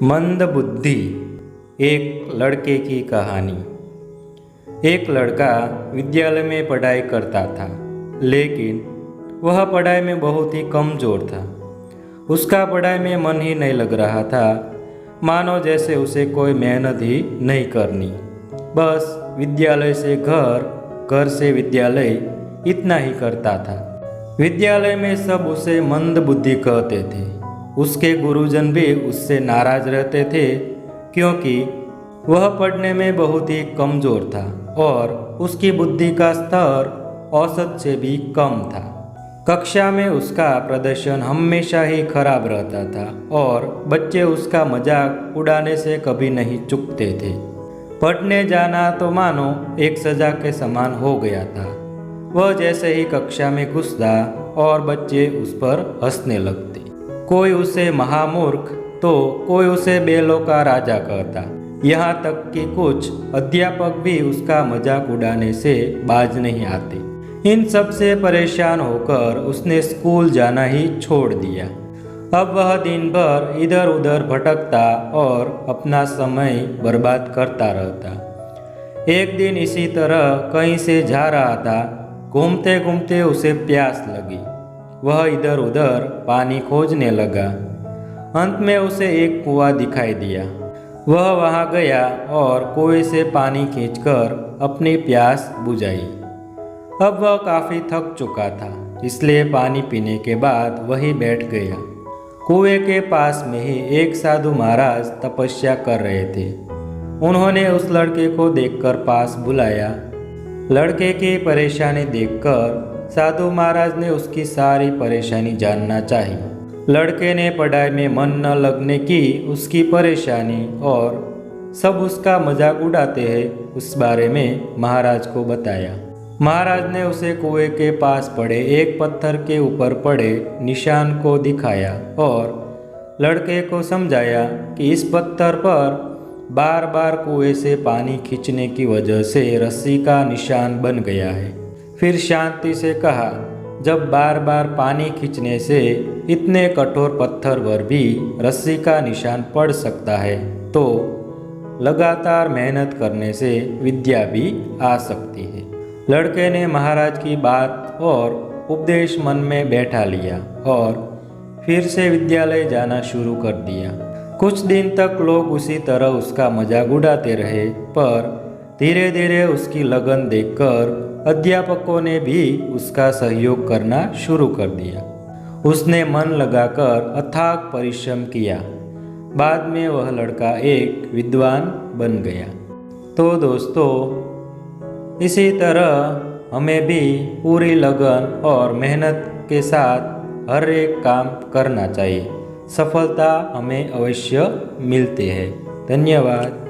मंदबुद्धि। एक लड़के की कहानी। एक लड़का विद्यालय में पढ़ाई करता था, लेकिन वह पढ़ाई में बहुत ही कमज़ोर था। उसका पढ़ाई में मन ही नहीं लग रहा था, मानो जैसे उसे कोई मेहनत ही नहीं करनी। बस विद्यालय से घर, घर से विद्यालय, इतना ही करता था। विद्यालय में सब उसे मंदबुद्धि कहते थे। उसके गुरुजन भी उससे नाराज रहते थे, क्योंकि वह पढ़ने में बहुत ही कमज़ोर था और उसकी बुद्धि का स्तर औसत से भी कम था। कक्षा में उसका प्रदर्शन हमेशा ही खराब रहता था और बच्चे उसका मजाक उड़ाने से कभी नहीं चूकते थे। पढ़ने जाना तो मानो एक सजा के समान हो गया था। वह जैसे ही कक्षा में घुसता और बच्चे उस पर हंसने लगते। कोई उसे महामूर्ख तो कोई उसे बेलों का राजा कहता। यहाँ तक कि कुछ अध्यापक भी उसका मजाक उड़ाने से बाज नहीं आते। इन सब से परेशान होकर उसने स्कूल जाना ही छोड़ दिया। अब वह दिन भर इधर उधर भटकता और अपना समय बर्बाद करता रहता। एक दिन इसी तरह कहीं से जा रहा था। घूमते घूमते उसे प्यास लगी। वह इधर उधर पानी खोजने लगा। अंत में उसे एक कुआं दिखाई दिया। वह वहां गया और कुएं से पानी खींचकर अपनी प्यास बुझाई। अब वह काफ़ी थक चुका था, इसलिए पानी पीने के बाद वहीं बैठ गया। कुएं के पास में ही एक साधु महाराज तपस्या कर रहे थे। उन्होंने उस लड़के को देखकर पास बुलाया। लड़के की परेशानी देखकर साधु महाराज ने उसकी सारी परेशानी जानना चाही। लड़के ने पढ़ाई में मन न लगने की उसकी परेशानी और सब उसका मजाक उड़ाते हैं उस बारे में महाराज को बताया। महाराज ने उसे कुएं के पास पड़े एक पत्थर के ऊपर पड़े निशान को दिखाया और लड़के को समझाया कि इस पत्थर पर बार बार कुएं से पानी खींचने की वजह से रस्सी का निशान बन गया है। फिर शांति से कहा, जब बार बार पानी खींचने से इतने कठोर पत्थर पर भी रस्सी का निशान पड़ सकता है, तो लगातार मेहनत करने से विद्या भी आ सकती है। लड़के ने महाराज की बात और उपदेश मन में बैठा लिया और फिर से विद्यालय जाना शुरू कर दिया। कुछ दिन तक लोग उसी तरह उसका मजाक उड़ाते रहे, पर धीरे धीरे उसकी लगन देखकर अध्यापकों ने भी उसका सहयोग करना शुरू कर दिया। उसने मन लगाकर अथाक परिश्रम किया। बाद में वह लड़का एक विद्वान बन गया। तो दोस्तों, इसी तरह हमें भी पूरी लगन और मेहनत के साथ हर एक काम करना चाहिए। सफलता हमें अवश्य मिलती है। धन्यवाद।